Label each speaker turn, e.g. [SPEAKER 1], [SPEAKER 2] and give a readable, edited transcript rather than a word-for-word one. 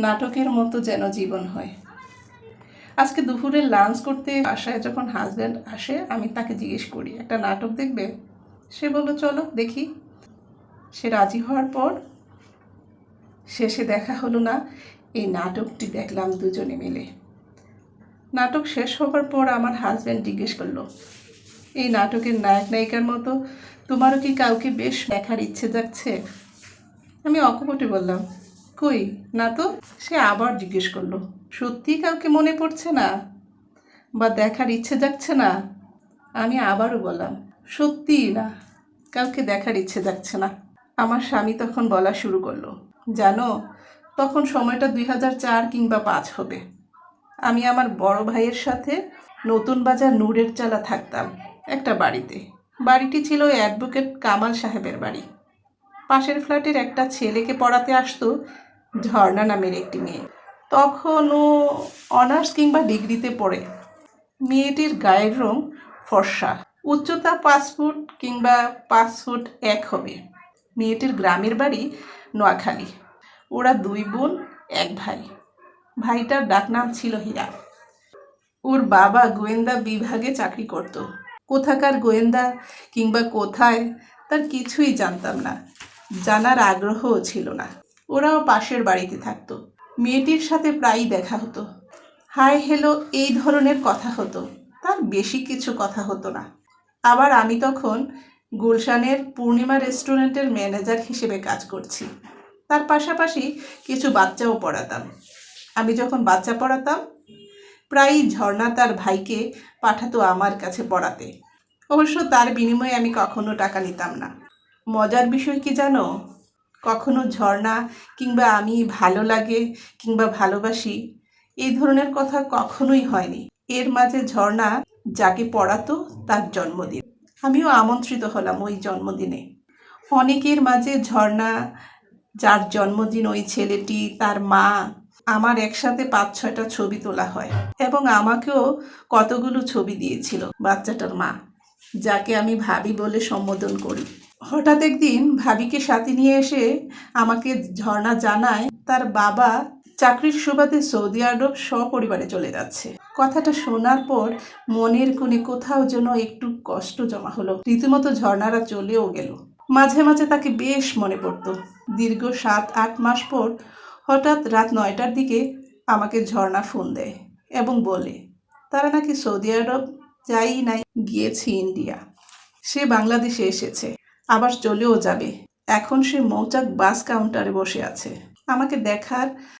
[SPEAKER 1] নাটকের মতো যেন জীবন হয়। আজকে দুপুরে লাঞ্চ করতে বাসায় যখন হাজব্যান্ড আসে, আমি তাকে জিজ্ঞেস করি একটা নাটক দেখবে। সে বলল চলো দেখি। সে রাজি হওয়ার পর শেষে দেখা হলো না, এই নাটকটি দেখলাম দুজনে মিলে। নাটক শেষ হবার পর আমার হাজব্যান্ড জিজ্ঞেস করলো, এই নাটকের নায়ক নায়িকার মতো তোমারও কি কাউকে বেশ দেখার ইচ্ছে যাচ্ছে? আমি অকপটে বললাম, কই না তো। সে আবার জিজ্ঞেস করলো, সত্যি কাউকে মনে পড়ছে না বা দেখার ইচ্ছে যাচ্ছে না? আমি আবারও বললাম, সত্যিই না, কাউকে দেখার ইচ্ছে যাচ্ছে না। আমার স্বামী তখন বলা শুরু করলো, জানো তখন সময়টা 2004 কিংবা 5 হবে। আমি আমার বড় ভাইয়ের সাথে নতুন বাজার নূরের চালা থাকতাম একটা বাড়িতে। বাড়িটি ছিল অ্যাডভোকেট কামাল সাহেবের বাড়ি। পাশের ফ্ল্যাটের একটা ছেলেকে পড়াতে আসতো ঝর্ণা নামের একটি মেয়ে। তখন ও অনার্স কিংবা ডিগ্রিতে পড়ে। মেয়েটির গায়ের রং ফর্সা, উচ্চতা 5 ফুট কিংবা 5 ফুট 1 হবে। মেয়েটির গ্রামের বাড়ি নোয়াখালী। ওরা 2 বোন 1 ভাই। ভাইটার ডাকনাম ছিল হীরা। ওর বাবা গোয়েন্দা বিভাগে চাকরি করত। কোথাকার গোয়েন্দা কিংবা কোথায় তার কিছুই জানতাম না, জানার আগ্রহও ছিল না। ওরাও পাশের বাড়িতে থাকতো। মেয়েটির সাথে প্রায়ই দেখা হতো, হাই হ্যালো এই ধরনের কথা হতো, তার বেশি কিছু কথা হতো না। আবার আমি তখন গুলশানের পূর্ণিমা রেস্টুরেন্টের ম্যানেজার হিসেবে কাজ করছি। তার পাশাপাশি কিছু বাচ্চাও পড়াতাম। আমি যখন বাচ্চা পড়াতাম প্রায়ই ঝর্ণা তার ভাইকে পাঠাতো আমার কাছে পড়াতে। অবশ্য তার বিনিময়ে আমি কখনো টাকা নিতাম না। মজার বিষয় কি জানো, কখনো ঝর্ণা কিংবা আমি ভালো লাগে কিংবা ভালোবাসি এই ধরনের কথা কখনোই হয়নি। এর মাঝে ঝর্ণা যাকে পড়াতো তার জন্মদিন, আমিও আমন্ত্রিত হলাম ওই জন্মদিনে। অনেকের মাঝে ঝর্ণা যার জন্মদিন, ওই ছেলেটি, তার মা, আমার একসাথে 5-6টা ছবি তোলা হয় এবং আমাকেও কতগুলো ছবি দিয়েছিল বাচ্চাটার মা, যাকে আমি ভাবি বলে সম্বোধন করি। হঠাৎ একদিন ভাবিকে সাথে নিয়ে এসে আমাকে ঝর্ণা জানায় তার বাবা চাকরির সুবাদে সৌদি আরব সপরিবারে চলে যাচ্ছে। কথাটা শোনার পর মনের কোণে কোথাও যেন একটু কষ্ট জমা হলো। রীতিমতো ঝর্ণারা চলেও গেল। মাঝে মাঝে তাকে বেশ মনে পড়তো। দীর্ঘ 7-8 মাস পর হঠাৎ রাত 9টার দিকে আমাকে ঝর্ণা ফোন দেয় এবং বলে তারা নাকি সৌদি আরব যাই নাই, গিয়েছে ইন্ডিয়া। সে বাংলাদেশে এসেছে, আবার চলেও যাবে। এখন সে মৌচাক বাস কাউন্টারে বসে আছে। আমাকে দেখার